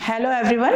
Hello everyone.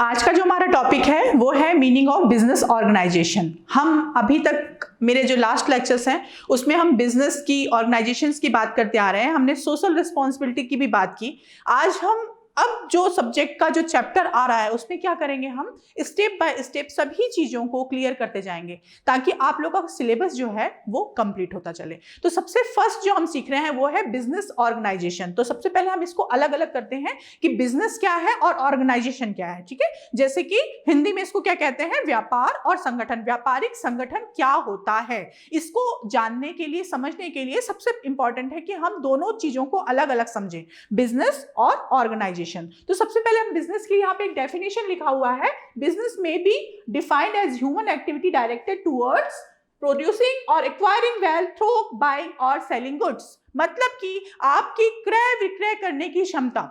आज का जो हमारा टॉपिक है वो है मीनिंग ऑफ बिजनेस ऑर्गेनाइजेशन। हम अभी तक मेरे जो लास्ट लेक्चर्स हैं उसमें हम बिजनेस की ऑर्गेनाइजेशंस की बात करते आ रहे हैं, हमने सोशल रिस्पॉन्सिबिलिटी की भी बात की। आज हम अब जो सब्जेक्ट का जो चैप्टर आ रहा है उसमें क्या करेंगे, हम स्टेप बाय स्टेप सभी चीज़ों को क्लियर करते जाएंगे ताकि आप लोगों का सिलेबस जो है वो कंप्लीट होता चले। तो सबसे फर्स्ट जो हम सीख रहे हैं वो है बिजनेस ऑर्गेनाइजेशन। तो सबसे पहले हम इसको अलग अलग करते हैं कि बिजनेस क्या है और ऑर्गेनाइजेशन क्या है। ठीक है, जैसे कि हिंदी में इसको क्या कहते हैं, व्यापार और संगठन। व्यापारिक संगठन क्या होता है, इसको जानने के लिए, समझने के लिए सबसे इंपॉर्टेंट है कि हम दोनों चीजों को अलग अलग समझें, बिजनेस और ऑर्गेनाइजेशन। तो सबसे पहले हम बिजनेस की यहाँ पे एक डेफिनेशन लिखा हुआ है, बिजनेस में be defined as human activity directed towards producing और एक्वायरिंग वेल्थ थ्रू बाइंग और सेलिंग गुड्स। मतलब कि आपकी क्रय विक्रय करने की क्षमता,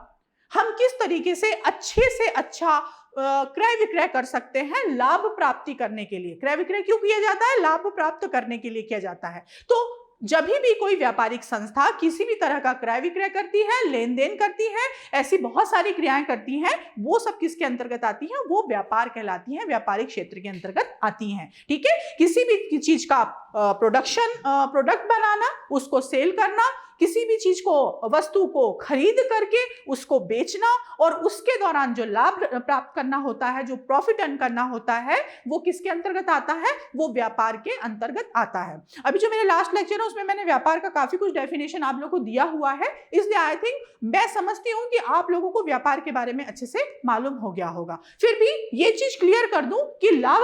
हम किस तरीके से अच्छा क्रय विक्रय कर सकते हैं लाभ प्राप्ति करने के लिए। क्रय विक्रय क्यों किया जाता है, लाभ प्राप्त करने के लिए किया जाता है। तो जब भी कोई व्यापारिक संस्था किसी भी तरह का क्रय विक्रय करती है, लेन देन करती है, ऐसी बहुत सारी क्रियाएं करती हैं, वो सब किसके अंतर्गत आती हैं, वो व्यापार कहलाती हैं, व्यापारिक क्षेत्र के अंतर्गत आती हैं। ठीक है, किसी भी चीज का प्रोडक्ट बनाना, उसको सेल करना, किसी भी चीज को, वस्तु को खरीद करके उसको बेचना और उसके दौरान जो लाभ प्राप्त करना होता है, जो प्रॉफिट अर्न करना होता है, वो किसके अंतर्गत आता है, वो व्यापार के अंतर्गत आता है। अभी जो मेरे लास्ट लेक्चर है उसमें मैंने व्यापार का काफी कुछ डेफिनेशन आप लोगों को दिया हुआ है, इसलिए आई थिंक मैं समझती हूँ कि आप लोगों को व्यापार के बारे में अच्छे से मालूम हो गया होगा। फिर भी ये चीज क्लियर कर दूं कि लाभ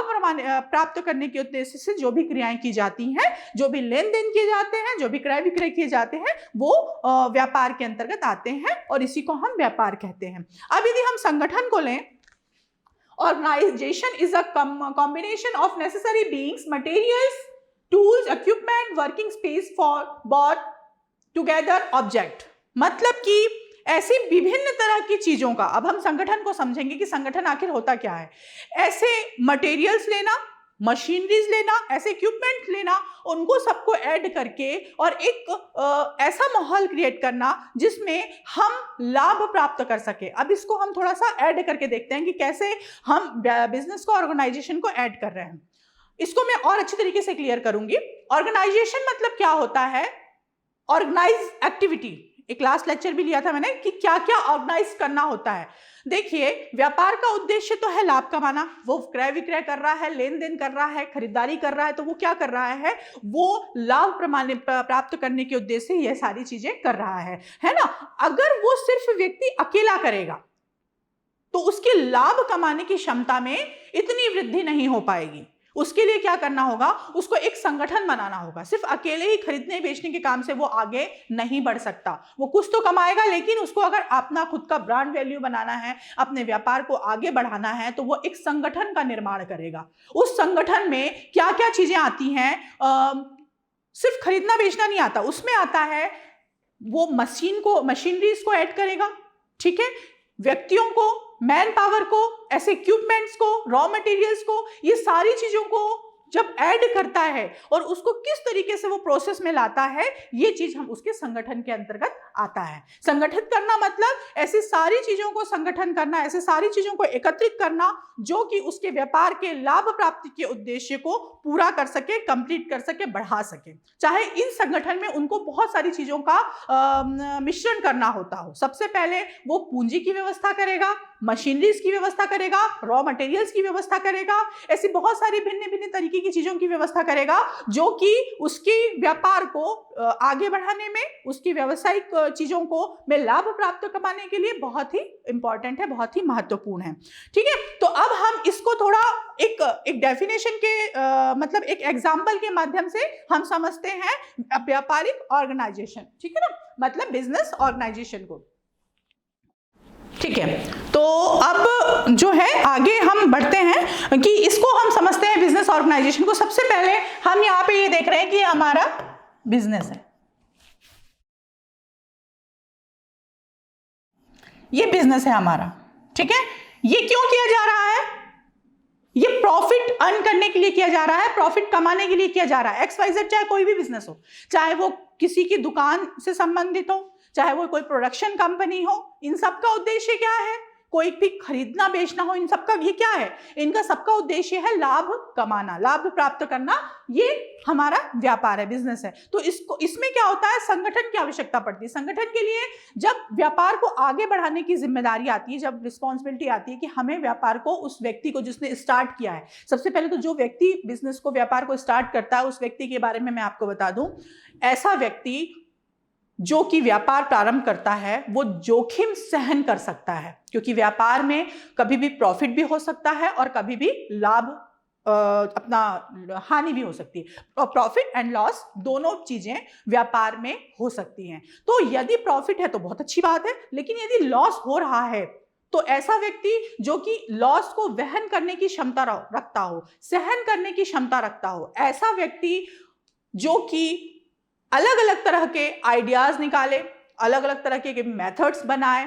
प्राप्त करने के उद्देश्य से जो भी क्रियाएं की जाती हैं, जो भी लेन देन किए जाते हैं, जो भी क्रय विक्रय किए जाते हैं, वो व्यापार के अंतर्गत आते हैं और इसी को हम व्यापार कहते हैं। अब यदि हम संगठन को लें, organisation is a combination of necessary beings, materials, tools, equipment, working space for both together object. मतलब कि ऐसी विभिन्न तरह की चीजों का, अब हम संगठन को समझेंगे कि संगठन आखिर होता क्या है। ऐसे मटेरियल्स लेना, मशीनरीज लेना, ऐसे इक्विपमेंट लेना, उनको सबको ऐड करके और एक ऐसा माहौल क्रिएट करना जिसमें हम लाभ प्राप्त कर सके। अब इसको हम थोड़ा सा ऐड करके देखते हैं कि कैसे हम बिजनेस को, ऑर्गेनाइजेशन को ऐड कर रहे हैं। इसको मैं और अच्छी तरीके से क्लियर करूंगी। ऑर्गेनाइजेशन मतलब क्या होता है, ऑर्गेनाइज एक्टिविटी। एक लास्ट लेक्चर भी लिया था मैंने कि क्या क्या ऑर्गेनाइज करना होता है। देखिए, व्यापार का उद्देश्य तो है लाभ कमाना, वो क्रय विक्रय कर रहा है, लेन देन कर रहा है, खरीदारी कर रहा है, तो वो क्या कर रहा है, वो लाभ प्राप्त करने के उद्देश्य से ये सारी चीजें कर रहा है ना। अगर वो सिर्फ व्यक्ति अकेला करेगा तो उसकी लाभ कमाने की क्षमता में इतनी वृद्धि नहीं हो पाएगी। उसके लिए क्या करना होगा, उसको एक संगठन बनाना होगा। सिर्फ अकेले ही खरीदने बेचने के काम से वो आगे नहीं बढ़ सकता। वो कुछ तो कमाएगा, लेकिन उसको अगर अपना खुद का ब्रांड वैल्यू बनाना है, अपने व्यापार को आगे बढ़ाना है, तो वो एक संगठन का निर्माण करेगा। उस संगठन में क्या क्या चीजें आती हैं, सिर्फ खरीदना बेचना नहीं आता, उसमें आता है वो मशीनरीज को ऐड करेगा। ठीक है, व्यक्तियों को, मैन पावर को, ऐसे इक्विपमेंट्स को, रॉ मटेरियल्स को, ये सारी चीजों को जब ऐड करता है और उसको किस तरीके से वो प्रोसेस में लाता है, ये चीज हम उसके संगठन के अंतर्गत आता है। संगठित करना मतलब ऐसी सारी चीजों को संगठन करना, ऐसे सारी चीजों को एकत्रित करना जो कि उसके व्यापार के लाभ प्राप्ति के उद्देश्य को पूरा कर सके, कंप्लीट कर सके, बढ़ा सके। चाहे इन संगठन में उनको बहुत सारी चीजों का मिश्रण करना होता हो। सबसे पहले वो पूंजी की व्यवस्था करेगा, मशीनरीज की व्यवस्था करेगा, रॉ मटेरियल्स की व्यवस्था करेगा, ऐसी बहुत सारी भिन्न भिन्न तरीके की चीजों की व्यवस्था करेगा जो कि उसके व्यापार को आगे बढ़ाने में, उसकी व्यावसायिक चीजों को में लाभ प्राप्त करवाने के लिए बहुत ही इंपॉर्टेंट है, बहुत ही महत्वपूर्ण है। ठीक है, तो अब हम इसको थोड़ा एक डेफिनेशन के मतलब एक एग्जाम्पल के माध्यम से हम समझते हैं व्यापारिक ऑर्गेनाइजेशन। ठीक है ना, मतलब बिजनेस ऑर्गेनाइजेशन को। ठीक है, तो अब जो है आगे हम बढ़ते हैं कि इसको हम समझते हैं बिजनेस ऑर्गेनाइजेशन को। सबसे पहले हम यहाँ पे ये देख रहे हैं कि हमारा बिजनेस है, ये बिजनेस है हमारा। ठीक है, ये क्यों किया जा रहा है, ये प्रॉफिट अर्न करने के लिए किया जा रहा है, प्रॉफिट कमाने के लिए किया जा रहा है। XYZ चाहे कोई भी बिजनेस हो, चाहे वो किसी की दुकान से संबंधित हो, चाहे वो कोई प्रोडक्शन कंपनी हो, इन सब का उद्देश्य क्या है कोई भी खरीदना बेचना हो, इन सबका ये क्या है, इनका सबका उद्देश्य है लाभ कमाना, लाभ प्राप्त करना, ये हमारा व्यापार है, बिजनेस है। तो इसमें क्या होता है, संगठन की आवश्यकता पड़ती है। संगठन के लिए जब व्यापार को आगे बढ़ाने की जिम्मेदारी आती है, जब रिस्पॉन्सिबिलिटी आती है कि हमें व्यापार को, उस व्यक्ति को जिसने स्टार्ट किया है, सबसे पहले तो जो व्यक्ति बिजनेस को, व्यापार को स्टार्ट करता है, उस व्यक्ति के बारे में मैं आपको बता दूं, ऐसा व्यक्ति जो कि व्यापार प्रारंभ करता है वो जोखिम सहन कर सकता है, क्योंकि व्यापार में कभी भी प्रॉफिट भी हो सकता है और कभी भी लाभ अपना हानि भी हो सकती है। प्रॉफिट एंड लॉस दोनों चीजें व्यापार में हो सकती हैं। तो यदि प्रॉफिट है तो बहुत अच्छी बात है, लेकिन यदि लॉस हो रहा है तो ऐसा व्यक्ति जो कि लॉस को वहन करने की क्षमता रखता हो, सहन करने की क्षमता रखता हो, ऐसा व्यक्ति जो कि अलग अलग तरह के आइडियाज निकाले, अलग अलग तरह के मेथड्स बनाए,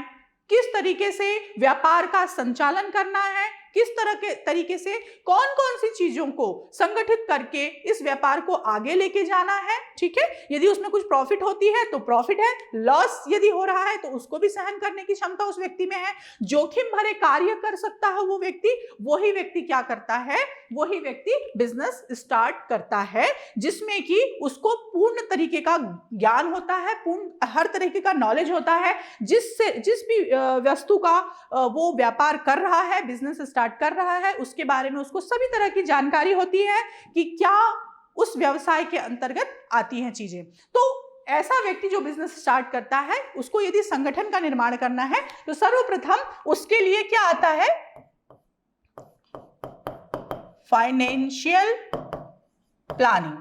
किस तरीके से व्यापार का संचालन करना है, किस तरह के तरीके से कौन कौन सी चीजों को संगठित करके इस व्यापार को आगे लेके जाना है। ठीक है, यदि उसमें कुछ प्रॉफिट होती है तो प्रॉफिट है, लॉस यदि हो रहा है तो उसको भी सहन करने की क्षमता उस व्यक्ति में है, जोखिम भरे कार्य कर सकता है वो व्यक्ति। वही व्यक्ति क्या करता है, वही व्यक्ति बिजनेस स्टार्ट करता है, जिसमें कि उसको पूर्ण तरीके का ज्ञान होता है, पूर्ण हर तरीके का नॉलेज होता है, जिस भी वस्तु का वो व्यापार कर रहा है, बिजनेस स्टार्ट कर रहा है, उसके बारे में उसको सभी तरह की जानकारी होती है कि क्या उस व्यवसाय के अंतर्गत आती हैं चीजें। तो ऐसा व्यक्ति जो बिजनेस स्टार्ट करता है, उसको यदि संगठन का निर्माण करना है तो सर्वप्रथम उसके लिए क्या आता है, फाइनेंशियल प्लानिंग।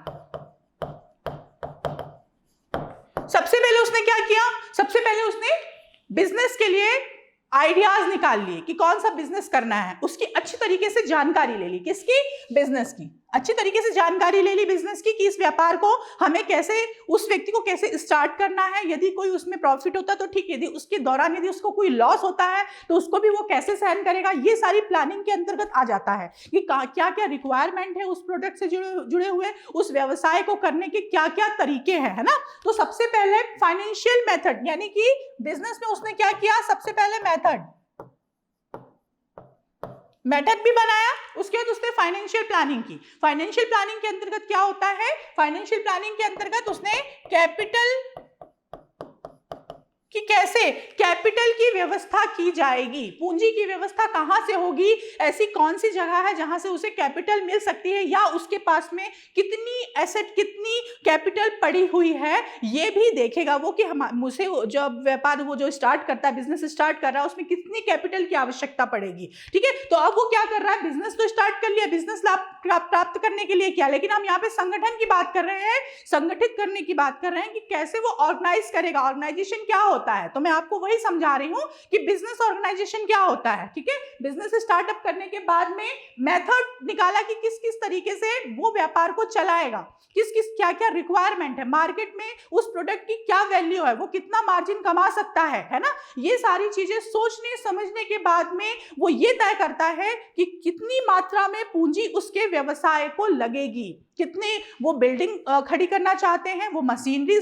सबसे पहले उसने क्या किया, सबसे पहले उसने बिजनेस के लिए आइडियाज निकाल लिए कि कौन सा बिजनेस करना है, उसकी अच्छी तरीके से जानकारी ले ली, किसकी, बिजनेस की, अच्छी तरीके से जानकारी ले ली बिजनेस की कि इस व्यापार को हमें कैसे, उस व्यक्ति को कैसे स्टार्ट करना है, यदि कोई उसमें प्रॉफिट होता तो ठीक, यदि उसके दौरान यदि उसको कोई लॉस होता है तो उसको भी वो कैसे सहन करेगा, ये सारी प्लानिंग के अंतर्गत आ जाता है कि क्या क्या रिक्वायरमेंट है उस प्रोडक्ट से जुड़े हुए, उस व्यवसाय को करने के क्या क्या तरीके हैं, है ना। तो सबसे पहले फाइनेंशियल मेथड, यानी कि बिजनेस में उसने क्या किया, सबसे पहले मेथड भी बनाया, उसके बाद उसने फाइनेंशियल प्लानिंग की। फाइनेंशियल प्लानिंग के अंतर्गत क्या होता है, फाइनेंशियल प्लानिंग के अंतर्गत उसने कैपिटल कि कैसे कैपिटल की व्यवस्था की जाएगी, पूंजी की व्यवस्था कहां से होगी, ऐसी कौन सी जगह है जहां से उसे कैपिटल मिल सकती है, या उसके पास में कितनी एसेट, कितनी कैपिटल पड़ी हुई है, ये भी देखेगा वो कि मुझे जब व्यापार वो जो स्टार्ट करता है, बिजनेस स्टार्ट कर रहा है, उसमें कितनी कैपिटल की आवश्यकता पड़ेगी। ठीक है, तो अब वो क्या कर रहा है, बिजनेस तो स्टार्ट कर लिया, बिजनेस लाभ प्राप्त करने के लिए क्या, लेकिन हम यहाँ पे संगठन की बात कर रहे हैं, संगठित करने की बात कर रहे हैं कि कैसे वो ऑर्गेनाइज करेगा, ऑर्गेनाइजेशन क्या होता है। तो मैं आपको वही समझा रही हूं कि बिजनेस ऑर्गेनाइजेशन क्या होता है। ठीक है, बिजनेस स्टार्टअप करने के बाद में मेथड निकाला कि किस किस तरीके से वो व्यापार को चलाएगा, किस किस क्या क्या रिक्वायरमेंट है, मार्केट में उस प्रोडक्ट की क्या वैल्यू है, वो कितना मार्जिन कमा सकता है ना। ये सारी चीजें सोचने समझने के बाद में वो ये तय करता है कि कितनी मात्रा में पूंजी उसके व्यवसाय को लगेगी, कितने वो बिल्डिंग खड़ी करना चाहते हैं, वो मशीनरी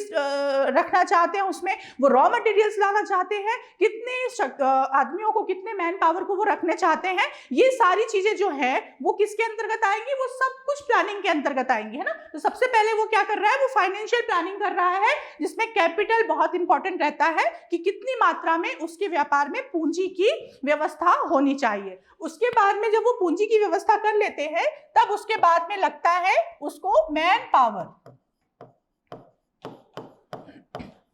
रखना चाहते हैं, उसमें वो रॉ मटेरियल्स लाना चाहते हैं, कितने आदमियों को, कितने मैन पावर को वो रखने चाहते हैं। ये सारी चीजें जो है वो किसके अंतर्गत आएंगी, वो सब कुछ प्लानिंग के अंतर्गत आएंगी, है ना। तो सबसे पहले वो क्या कर रहा है, वो फाइनेंशियल प्लानिंग कर रहा है, जिसमें कैपिटल बहुत इंपॉर्टेंट रहता है कि कितनी मात्रा में उसके व्यापार में पूंजी की व्यवस्था होनी चाहिए। उसके बाद में जब वो पूंजी की व्यवस्था कर लेते हैं, तब उसके बाद में लगता है उसको मैन पावर।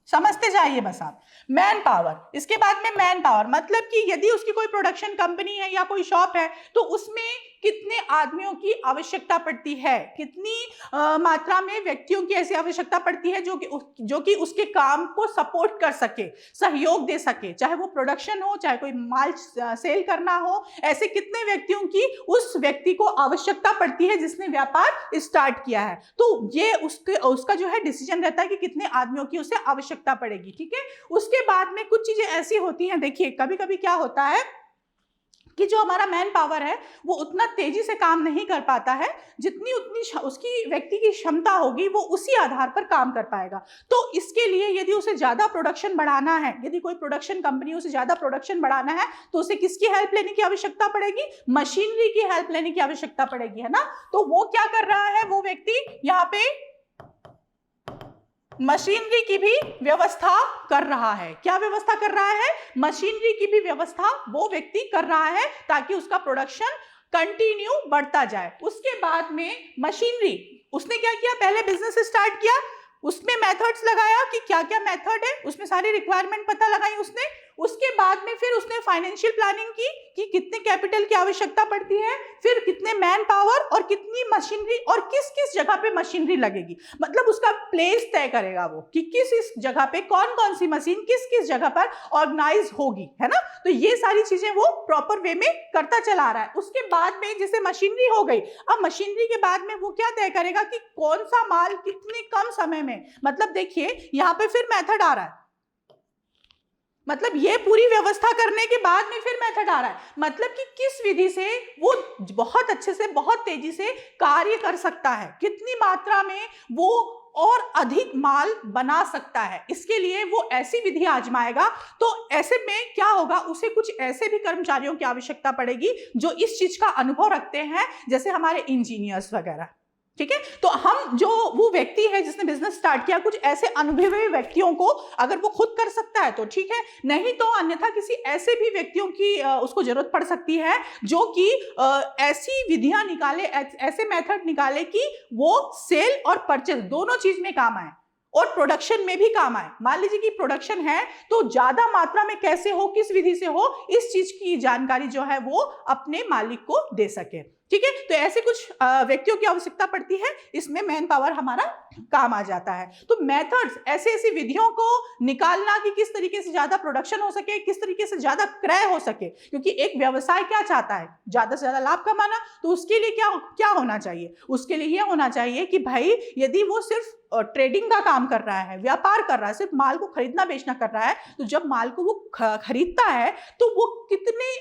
समझते जाइए बस आप, मैन पावर। इसके बाद में मैन पावर मतलब कि यदि उसकी कोई प्रोडक्शन कंपनी है या कोई शॉप है तो उसमें कितने आदमियों की आवश्यकता पड़ती है, कितनी मात्रा में व्यक्तियों की ऐसी आवश्यकता पड़ती है जो कि उसके काम को सपोर्ट कर सके, सहयोग दे सके, चाहे वो प्रोडक्शन हो, चाहे कोई माल सेल करना हो, ऐसे कितने व्यक्तियों की उस व्यक्ति को आवश्यकता पड़ती है जिसने व्यापार स्टार्ट किया है। तो ये उसका जो है डिसीजन रहता है कि कितने आदमियों की उसे आवश्यकता पड़ेगी। ठीक है, उसके बाद में कुछ चीजें ऐसी होती हैं, देखिए कभी कभी क्या होता है कि जो हमारा मैन पावर है वो उतना तेजी से काम नहीं कर पाता है, जितनी उतनी उसकी व्यक्ति की क्षमता होगी वो उसी आधार पर काम कर पाएगा। तो इसके लिए यदि उसे ज़्यादा प्रोडक्शन बढ़ाना है, यदि कोई प्रोडक्शन कंपनी उसे ज़्यादा प्रोडक्शन बढ़ाना है, तो उसे किसकी हेल्प लेने की आवश्यकता पड़ेगी? मशीनरी की हेल्प लेने की आवश्यकता पड़ेगी, है ना। तो वो क्या कर रहा है, वो व्यक्ति यहाँ पे मशीनरी की भी व्यवस्था कर रहा है। क्या व्यवस्था कर रहा है? मशीनरी की भी व्यवस्था वो व्यक्ति कर रहा है ताकि उसका प्रोडक्शन कंटिन्यू बढ़ता जाए। उसके बाद में मशीनरी, उसने क्या किया, पहले बिजनेस स्टार्ट किया, उसमें मेथड्स लगाया कि क्या क्या मेथड है, उसमें सारी रिक्वायरमेंट पता लगाई उसने। उसके बाद में फिर उसने फाइनेंशियल प्लानिंग की कि कितने कैपिटल की आवश्यकता पड़ती है, फिर कितने मैन पावर और कितनी मशीनरी और किस किस जगह पे मशीनरी लगेगी, मतलब उसका प्लेस तय करेगा वो कि किस इस जगह पे कौन कौन सी मशीन किस किस जगह पर ऑर्गेनाइज होगी, है ना। तो ये सारी चीजें वो प्रॉपर वे में करता चला रहा है। उसके बाद में जैसे मशीनरी हो गई, अब मशीनरी के बाद में वो क्या तय करेगा कि कौन सा माल कितने कम समय में, मतलब देखिए यहाँ पे फिर मेथड आ रहा है, मतलब ये पूरी व्यवस्था करने के बाद में फिर मेथड आ रहा है, मतलब कि किस विधि से वो बहुत अच्छे से बहुत तेजी से कार्य कर सकता है, कितनी मात्रा में वो और अधिक माल बना सकता है, इसके लिए वो ऐसी विधि आजमाएगा। तो ऐसे में क्या होगा, उसे कुछ ऐसे भी कर्मचारियों की आवश्यकता पड़ेगी जो इस चीज का अनुभव रखते हैं, जैसे हमारे इंजीनियर्स वगैरह, ठीक है। तो हम जो वो व्यक्ति है जिसने बिजनेस स्टार्ट किया, कुछ ऐसे अनुभवी व्यक्तियों को अगर वो खुद कर सकता है तो ठीक है, नहीं तो अन्यथा किसी ऐसे भी व्यक्तियों की उसको जरूरत पड़ सकती है जो कि ऐसी विधियां निकाले, ऐसे मेथड निकाले कि वो सेल और परचेज दोनों चीज में काम आए और प्रोडक्शन में भी काम आए। मान लीजिए कि प्रोडक्शन है तो ज्यादा मात्रा में कैसे हो, किस विधि से हो, इस चीज की जानकारी जो है वो अपने मालिक को दे सके, ठीक है। तो ऐसे कुछ व्यक्तियों की आवश्यकता पड़ती है, इसमें मैन पावर हमारा काम आ जाता है। तो मेथड्स, ऐसी ऐसी विधियों को निकालना कि किस तरीके से ज्यादा प्रोडक्शन हो सके, किस तरीके से ज्यादा क्रय हो सके, क्योंकि एक व्यवसाय क्या चाहता है, ज्यादा से ज्यादा लाभ कमाना। तो उसके लिए क्या क्या होना चाहिए, उसके लिए यह होना चाहिए कि भाई यदि वो सिर्फ ट्रेडिंग का काम कर रहा है, व्यापार कर रहा है, सिर्फ माल को खरीदना बेचना कर रहा है, तो जब माल को वो खरीदता है तो वो कितने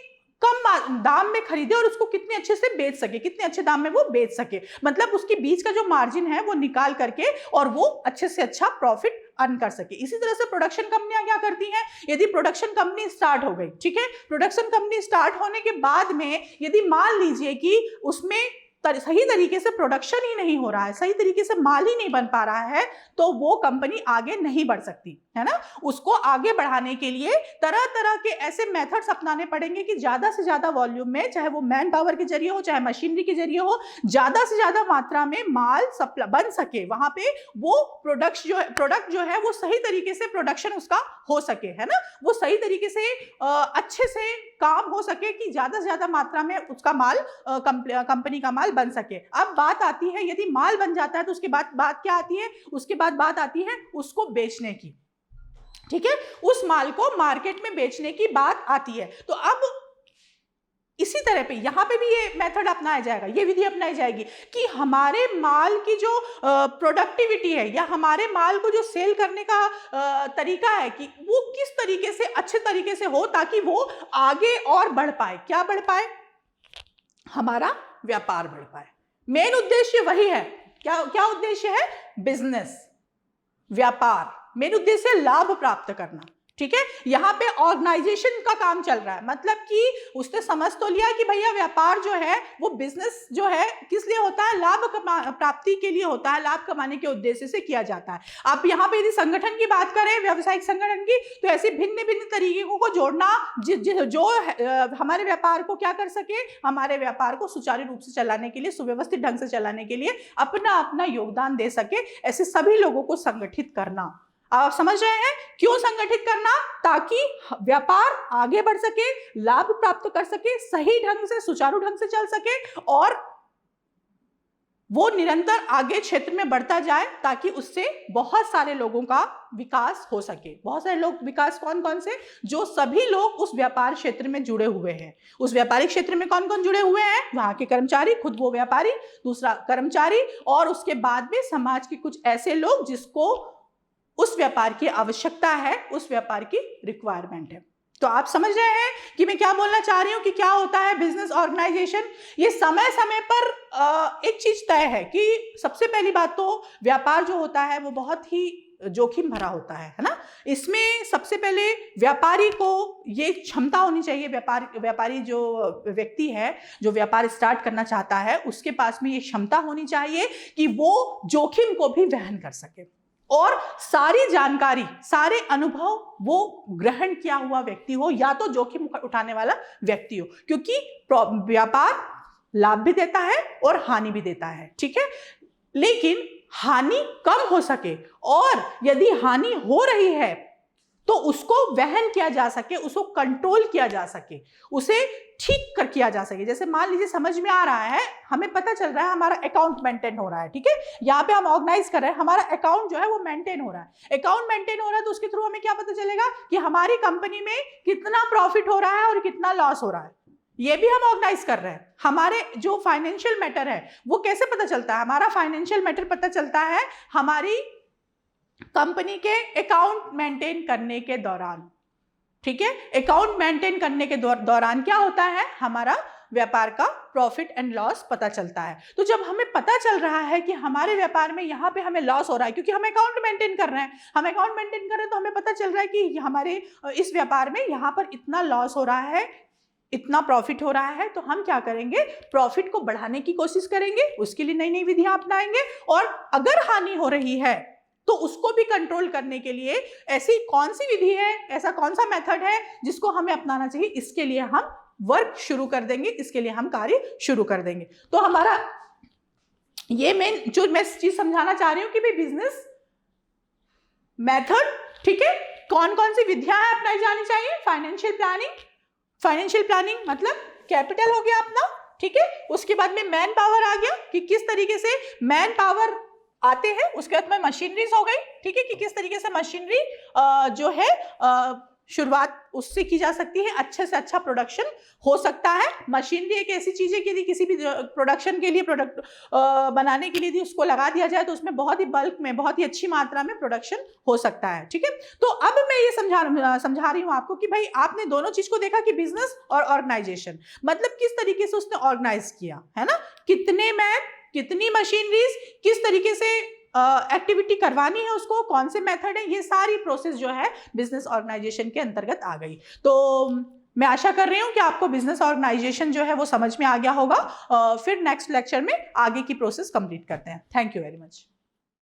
कम दाम में खरीदे और उसको कितने अच्छे से बेच सके, कितने अच्छे दाम में वो बेच सके, मतलब उसके बीच का जो मार्जिन है वो निकाल करके और वो अच्छे से अच्छा प्रॉफिट अर्न कर सके। इसी तरह से प्रोडक्शन कंपनियां क्या करती हैं, यदि प्रोडक्शन कंपनी स्टार्ट हो गई, ठीक है, प्रोडक्शन कंपनी स्टार्ट होने के बाद में यदि मान लीजिए कि उसमें सही तरीके से प्रोडक्शन ही नहीं हो रहा है, सही तरीके से माल ही नहीं बन पा रहा है, तो वो कंपनी आगे नहीं बढ़ सकती, है ना। उसको आगे बढ़ाने के लिए तरह तरह के ऐसे मेथड्स अपनाने पड़ेंगे कि ज्यादा से ज्यादा वॉल्यूम में, चाहे वो मैन पावर के जरिए हो चाहे मशीनरी के जरिए हो, ज्यादा से ज्यादा मात्रा में माल सप्लाई बन सके, वहां पे वो प्रोडक्ट जो है वो सही तरीके से प्रोडक्शन उसका हो सके, है ना, वो सही तरीके से अच्छे से काम हो सके कि ज्यादा से ज्यादा मात्रा में उसका माल कंपनी का माल बन सके। अब बात आती है, यदि माल बन जाता है तो उसके बाद बात क्या आती है, उसके बाद बात आती है उसको बेचने की, ठीक है, उस माल को मार्केट में बेचने की बात आती है। तो अब इसी तरह पे यहाँ पे भी ये मेथड अपनाया जाएगा, ये विधि अपनाई जाएगी कि हमारे माल की जो प्रोडक्टिविटी है या हमारे माल को जो सेल करने का तरीका है कि वो किस तरीके से अच्छे तरीके से हो ताकि वो आगे और बढ़ पाए। क्या बढ़ पाए, हमारा व्यापार बढ़ पाए। मेन उद्देश्य वही है। क्या क्या उद्देश्य है, बिजनेस, व्यापार, मेन उद्देश्य है लाभ प्राप्त करना, ठीक है। यहाँ पे ऑर्गेनाइजेशन का काम चल रहा है, मतलब कि उसने समझ तो लिया कि भैया व्यापार जो है वो बिजनेस जो है किस लिए होता है, लाभ प्राप्ति के लिए होता है, लाभ कमाने के उद्देश्य से किया जाता है। आप यहाँ पे यदि संगठन की बात करें, व्यावसायिक संगठन की, तो ऐसे भिन्न भिन्न तरीकों को जोड़ना जो हमारे व्यापार को क्या कर सके, हमारे व्यापार को सुचारू रूप से चलाने के लिए, सुव्यवस्थित ढंग से चलाने के लिए अपना अपना योगदान दे सके, ऐसे सभी लोगों को संगठित करना। आप समझ रहे हैं क्यों संगठित करना, ताकि व्यापार आगे बढ़ सके, लाभ प्राप्त कर सके, सही ढंग से सुचारू ढंग से चल सके और वो निरंतर आगे क्षेत्र में बढ़ता जाए, ताकि उससे बहुत सारे लोगों का विकास हो सके। बहुत सारे लोग, विकास कौन कौन से, जो सभी लोग उस व्यापार क्षेत्र में जुड़े हुए हैं। उस व्यापारिक क्षेत्र में कौन कौन जुड़े हुए हैं, वहां के कर्मचारी, खुद वो व्यापारी, दूसरा कर्मचारी, और उसके बाद में समाज के कुछ ऐसे लोग जिसको उस व्यापार की आवश्यकता है, उस व्यापार की रिक्वायरमेंट है। तो आप समझ रहे हैं कि मैं क्या बोलना चाह रही हूं कि क्या होता है बिजनेस ऑर्गेनाइजेशन। ये समय समय पर एक चीज तय है कि सबसे पहली बात तो व्यापार जो होता है वो बहुत ही जोखिम भरा होता है ना। इसमें सबसे पहले व्यापारी को ये क्षमता होनी चाहिए, व्यापारी जो व्यक्ति है जो व्यापार स्टार्ट करना चाहता है उसके पास में ये क्षमता होनी चाहिए कि वो जोखिम को भी वहन कर सके और सारी जानकारी, सारे अनुभव वो ग्रहण किया हुआ व्यक्ति हो या तो जोखिम उठाने वाला व्यक्ति हो, क्योंकि व्यापार लाभ भी देता है और हानि भी देता है, ठीक है। लेकिन हानि कम हो सके और यदि हानि हो रही है तो उसको वहन किया जा सके, उसको कंट्रोल किया जा सके, उसे ठीक कर किया जा सके। जैसे मान लीजिए समझ में आ रहा है, हमें पता चल रहा है हमारा अकाउंट मेंटेन हो रहा है, ठीक है, यहाँ पे हम ऑर्गेनाइज कर रहे हैं, हमारा अकाउंट जो है वो मेंटेन हो रहा है। अकाउंट मेंटेन हो रहा है तो उसके थ्रू हमें क्या पता चलेगा कि हमारी कंपनी में कितना प्रॉफिट हो रहा है और कितना लॉस हो रहा है, ये भी हम ऑर्गेनाइज कर रहे हैं। हमारे जो फाइनेंशियल मैटर है वो कैसे पता चलता है? हमारा फाइनेंशियल मैटर पता चलता है हमारी कंपनी के अकाउंट मेंटेन करने के दौरान, ठीक है। अकाउंट मेंटेन करने के दौरान क्या होता है, हमारा व्यापार का प्रॉफिट एंड लॉस पता चलता है। तो जब हमें पता चल रहा है कि हमारे व्यापार में यहाँ पे हमें लॉस हो रहा है क्योंकि हम अकाउंट मेंटेन कर रहे हैं, तो हमें पता चल रहा है कि हमारे इस व्यापार में यहाँ पर इतना लॉस हो रहा है, इतना प्रॉफिट हो रहा है, तो हम क्या करेंगे, प्रॉफिट को बढ़ाने की कोशिश करेंगे, उसके लिए नई नई विधियां अपनाएंगे। और अगर हानि हो रही है तो उसको भी कंट्रोल करने के लिए ऐसी कौन सी विधि है, ऐसा कौन सा मेथड है जिसको हमें अपनाना चाहिए, इसके लिए हम वर्क शुरू कर देंगे, इसके लिए हम कार्य शुरू कर देंगे। तो हमारा ये मेन जो मैं चीज समझाना चाह रही हूं कि भाई बिजनेस मेथड, ठीक है, कौन कौन सी विधियां अपनाई जानी चाहिए। फाइनेंशियल प्लानिंग मतलब कैपिटल हो गया अपना, ठीक है। उसके बाद में मैन पावर आ गया कि किस तरीके से मैन पावर आते हैं। उसके बाद में मशीनरीज हो गई, ठीक है, कि किस तरीके से मशीनरी जो है शुरुआत उससे की जा सकती है, अच्छे से अच्छा प्रोडक्शन हो सकता है। मशीनरी एक ऐसी चीज है कि यदि किसी भी प्रोडक्शन के लिए, प्रोडक्ट बनाने के लिए यदि उसको लगा दिया जाए तो उसमें बहुत ही बल्क में, बहुत ही अच्छी मात्रा में प्रोडक्शन हो सकता है, ठीक है। तो अब मैं ये समझा रही हूँ आपको कि भाई आपने दोनों चीज को देखा कि बिजनेस और ऑर्गेनाइजेशन मतलब किस तरीके से उसने ऑर्गेनाइज किया है ना, कितने मैन, कितनी मशीनरीज, किस तरीके से एक्टिविटी करवानी है उसको, कौन से मेथड है, ये सारी प्रोसेस जो है बिजनेस ऑर्गेनाइजेशन के अंतर्गत आ गई। तो मैं आशा कर रही हूँ कि आपको बिजनेस ऑर्गेनाइजेशन जो है वो समझ में आ गया होगा। फिर नेक्स्ट लेक्चर में आगे की प्रोसेस कंप्लीट करते हैं। Thank you very much.